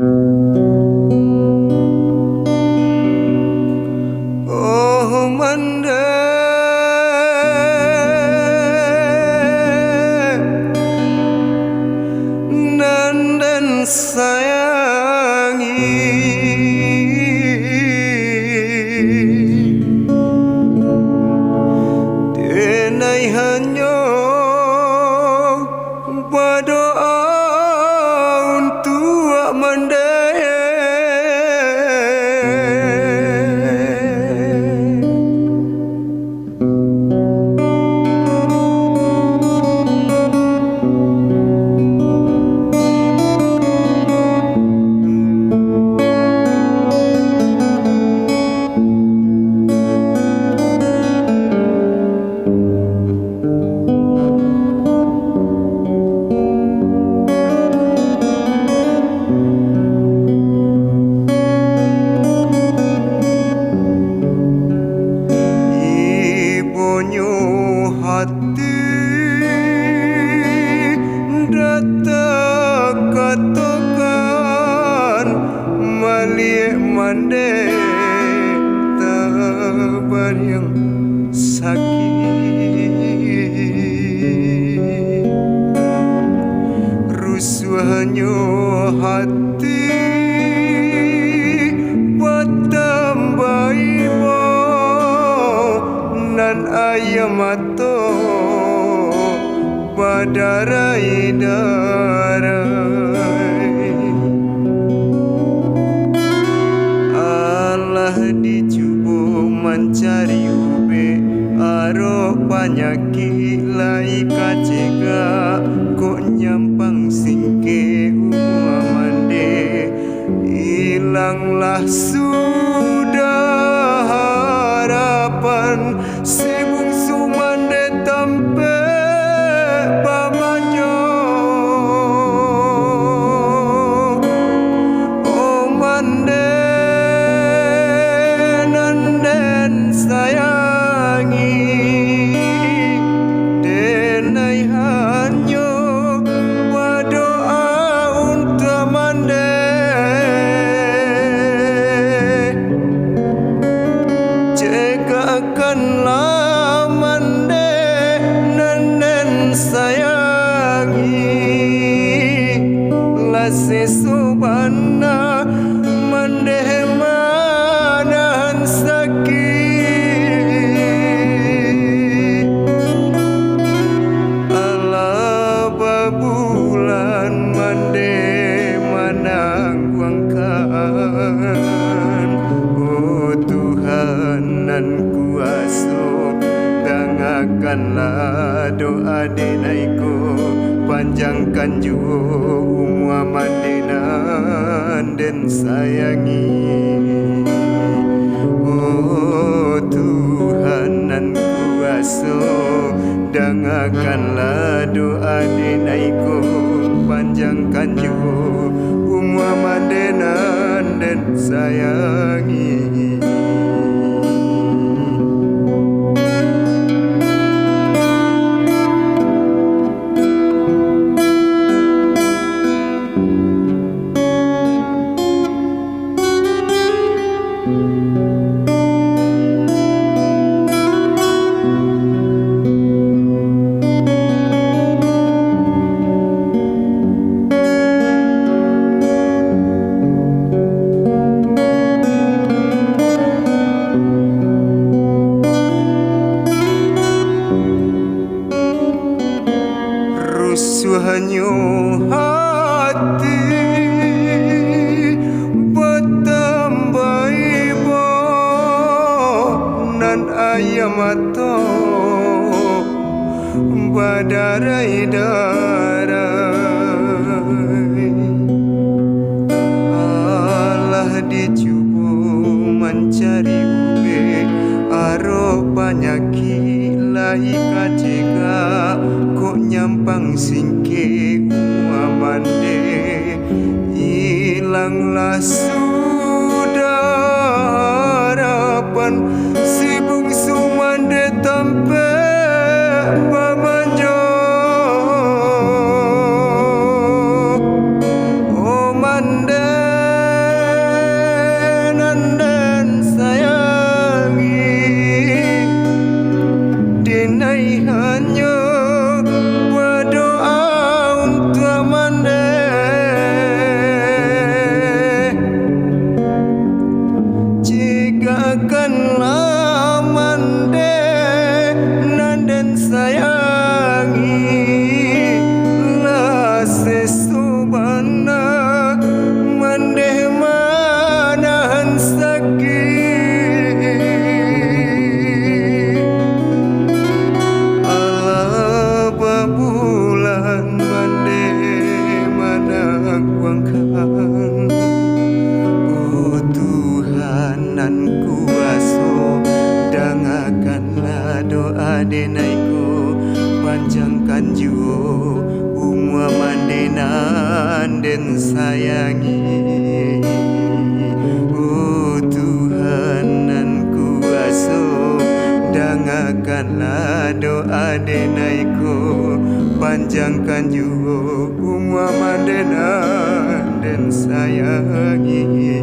Oh Mandeh dan sayangi, denai hanya berdoa untuk Mandeh. Mandeh Tabariang Sakik, rusuhnya hati bertambah ibu nan ayam mata berdarai-darai. Dicuba mencari ube aro penyakit lai kacega kok nyampang singke umur Mandeh hilanglah sudah harapan si bungsu Mandeh tampe pamanyo. Oh Mandeh sayangi, denai hanya berdoa untuk Mandeh. Jagakanlah Mandeh nenen sayangi, lase subhana Mandeh manahan sakit. Bulan Mandeh menangguangkan, oh Tuhan nan kuasa, dengarkanlah doa denaiku, panjangkan juga umur Mandeh dan sayangi. Oh Tuhan nan kuasa, dengarkanlah doa denaiku, panjangkan juga umur Mandeh dan sayangi. Rusuhnya hati bertambah ibu nan ayam mata berdarai-darai. Allah dicuba mencari ube aro penyakit lai kacega kok nyampang singke umur Mandeh hilanglah sudah harapan si bungsu Mandeh tampe pamanyo. Oh Mandeh wangkan. Oh Tuhan nan kuasa, dengarkanlah doa denaiku, panjangkan jua umur mandenan dan sayangi. Oh Tuhan nan kuasa, dengarkanlah doa denaiku, panjangkan jua umur mandenan dan sayangi.